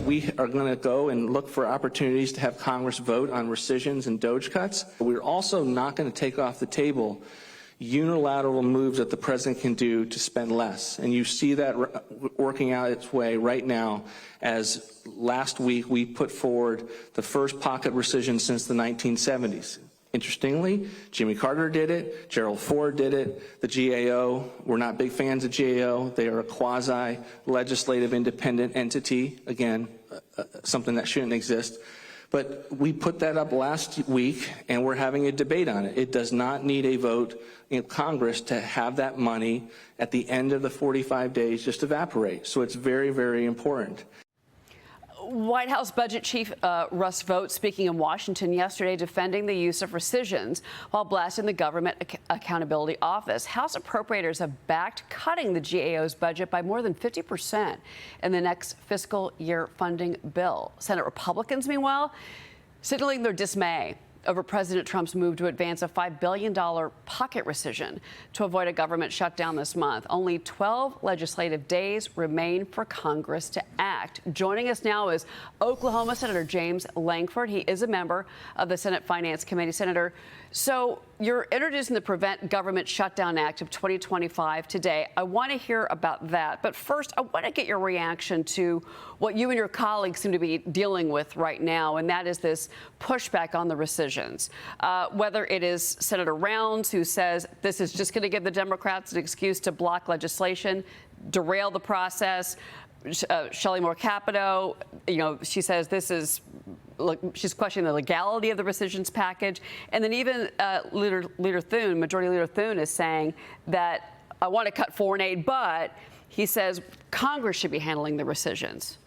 we are going to go and look for opportunities to have Congress vote on rescissions and DOGE cuts. We're also not going to take off the table unilateral moves that the president can do to spend less. And you see that working out its way right now, as last week we put forward the first pocket rescission since the 1970s. Interestingly, Jimmy Carter did it, Gerald Ford did it, the GAO. We're not big fans of GAO. They are a quasi-legislative independent entity, again, something that shouldn't exist. But we put that up last week, and we're having a debate on it. It does not need a vote in Congress to have that money at the end of the 45 days just evaporate. So it's very, very important. White House Budget Chief Russ Vought speaking in Washington yesterday, defending the use of rescissions while blasting the Government Accountability Office. House appropriators have backed cutting the GAO's budget by more than 50% in the next fiscal year funding bill. Senate Republicans, meanwhile, signaling their dismay over President Trump's move to advance a $5 billion pocket rescission to avoid a government shutdown this month. Only 12 legislative days remain for Congress to act. Joining us now is Oklahoma Senator James Lankford. He is a member of the Senate Finance Committee. Senator, so you're introducing the Prevent Government Shutdown Act of 2025 today. I want to hear about that. But first, I want to get your reaction to what you and your colleagues seem to be dealing with right now, and that is this pushback on the rescissions. Whether it is Senator Rounds, who says this is just going to give the Democrats an excuse to block legislation, derail the process. Shelley Moore Capito, she says this is, she's questioning the legality of the rescissions package. And then even Leader Thune, Majority Leader Thune, is saying that I want to cut foreign aid, but he says Congress should be handling the rescissions.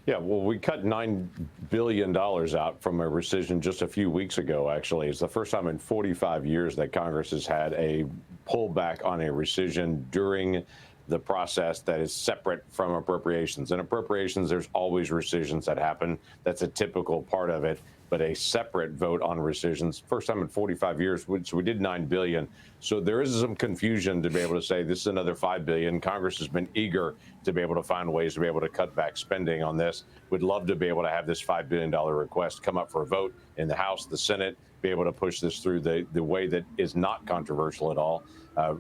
Yeah, well, we cut $9 billion out from a rescission just a few weeks ago, actually. It's the first time in 45 years that Congress has had a pullback on a rescission during the process that is separate from appropriations. In appropriations, there's always rescissions that happen. That's a typical part of it. But a separate vote on rescissions, first time in 45 years, so we did $9 billion. So there is some confusion to be able to say this is another $5 billion. Congress has been eager to be able to find ways to be able to cut back spending on this. We'd love to be able to have this $5 billion request come up for a vote in the House, the Senate, be able to push this through the way that is not controversial at all.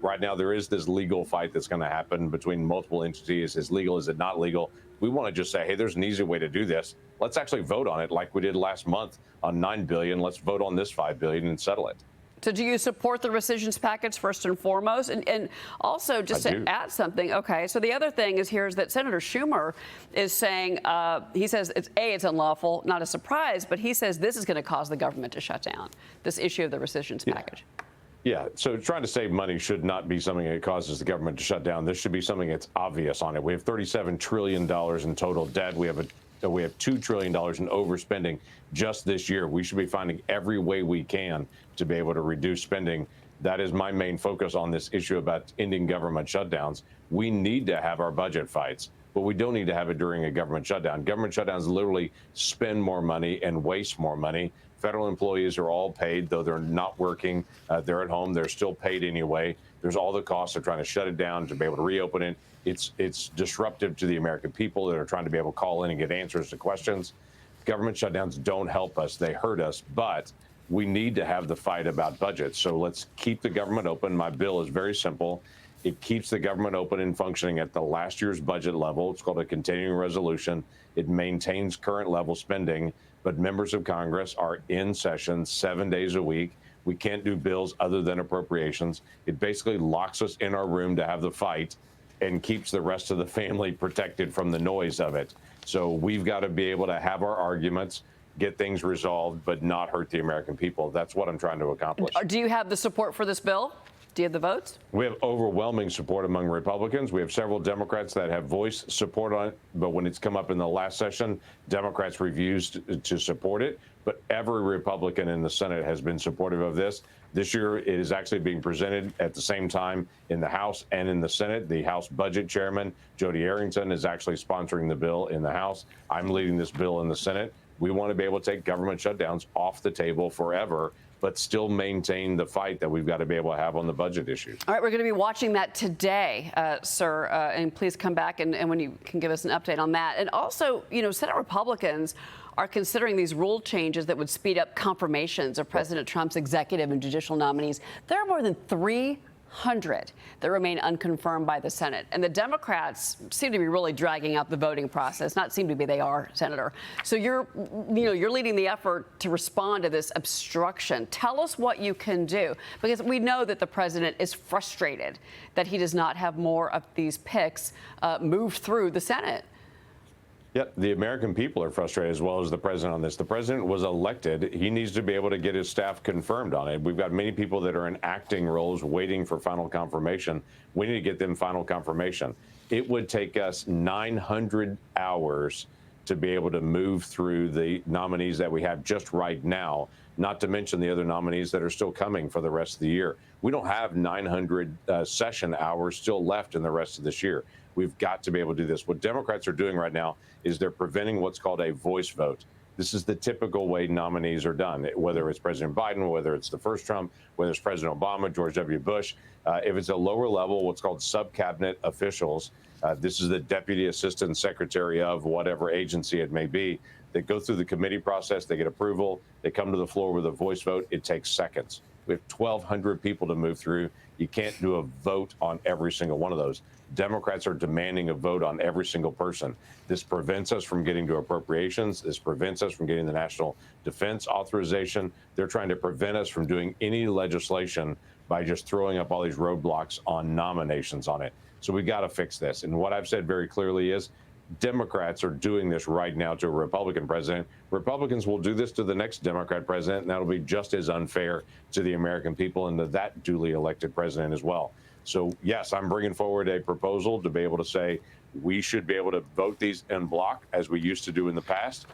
Right now, there is this legal fight that's going to happen between multiple entities. Is legal? Is it not legal? We want to just say, hey, there's an easy way to do this. Let's actually vote on it like we did last month on $9 billion. Let's vote on this $5 billion and settle it. So do you support the rescissions package first and foremost? And also, just to add something, okay, so the other thing is that Senator Schumer is saying, he says it's unlawful, not a surprise, but he says this is going to cause the government to shut down, this issue of the rescissions package. Yeah, so trying to save money should not be something that causes the government to shut down. This should be something that's obvious on it. We have $37 trillion in total debt. We have $2 trillion in overspending just this year. We should be finding every way we can to be able to reduce spending. That is my main focus on this issue about ending government shutdowns. We need to have our budget fights, but we don't need to have it during a government shutdown. Government shutdowns literally spend more money and waste more money. Federal employees are all paid, though they're not working. They're at home. They're still paid anyway. There's all the costs of trying to shut it down to be able to reopen it. It's disruptive to the American people that are trying to be able to call in and get answers to questions. Government shutdowns don't help us. They hurt us. But we need to have the fight about budgets. So let's keep the government open. My bill is very simple. It keeps the government open and functioning at the last year's budget level. It's called a continuing resolution. It maintains current level spending, but members of Congress are in session 7 days a week. We can't do bills other than appropriations. It basically locks us in our room to have the fight and keeps the rest of the family protected from the noise of it. So we've got to be able to have our arguments, get things resolved, but not hurt the American people. That's what I'm trying to accomplish. Do you have the support for this bill? Do you have the votes? We have overwhelming support among Republicans. We have several Democrats that have voiced support on it, but when it's come up in the last session, Democrats refused to support it. But every Republican in the Senate has been supportive of this. This year, it is actually being presented at the same time in the House and in the Senate. The House Budget Chairman, Jody Arrington, is actually sponsoring the bill in the House. I'm leading this bill in the Senate. We want to be able to take government shutdowns off the table forever. but still maintain the fight that we've got to be able to have on the budget issue. All right, we're going to be watching that today, sir, and please come back and when you can give us an update on that. And also, you know, Senate Republicans are considering these rule changes that would speed up confirmations of President Trump's executive and judicial nominees. There are more than 300 that remain unconfirmed by the Senate. And the Democrats seem to be really dragging out the voting process. Not seem to be, they are, Senator. So you're leading the effort to respond to this obstruction. Tell us what you can do, because we know that the president is frustrated that he does not have more of these picks move through the Senate. Yep, the American people are frustrated as well as the president on this. The president was elected. He needs to be able to get his staff confirmed on it. We've got many people that are in acting roles waiting for final confirmation. We need to get them final confirmation. It would take us 900 hours to be able to move through the nominees that we have just right now, not to mention the other nominees that are still coming for the rest of the year. We don't have 900 session hours still left in the rest of this year. We've got to be able to do this. What Democrats are doing right now is they're preventing what's called a voice vote. This is the typical way nominees are done, whether it's President Biden, whether it's the first Trump, whether it's President Obama, George W. Bush. If it's a lower level, what's called sub-cabinet officials, this is the deputy assistant secretary of whatever agency it may be, that go through the committee process, they get approval, they come to the floor with a voice vote. It takes seconds. We have 1,200 people to move through. You can't do a vote on every single one of those. Democrats are demanding a vote on every single person. This prevents us from getting to appropriations. This prevents us from getting the national defense authorization. They're trying to prevent us from doing any legislation by just throwing up all these roadblocks on nominations on it. So we got to fix this. And what I've said very clearly is Democrats are doing this right now to a Republican president. Republicans will do this to the next Democrat president, and that'll be just as unfair to the American people and to that duly elected president as well. So, yes, I'm bringing forward a proposal to be able to say we should be able to vote these en bloc as we used to do in the past,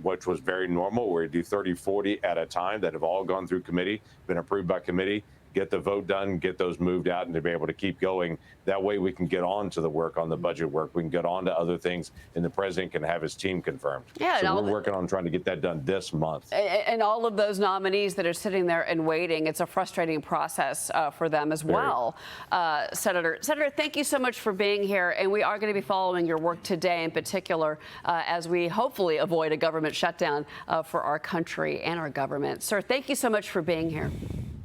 which was very normal, where we do 30, 40 at a time that have all gone through committee, been approved by committee, get the vote done, get those moved out, and to be able to keep going. That way we can get on to the work on the budget work. We can get on to other things, and the president can have his team confirmed. Yeah, so we're working on trying to get that done this month. And all of those nominees that are sitting there and waiting, it's a frustrating process for them as well. Senator, thank you so much for being here. And we are going to be following your work today in particular as we hopefully avoid a government shutdown for our country and our government. Sir, thank you so much for being here.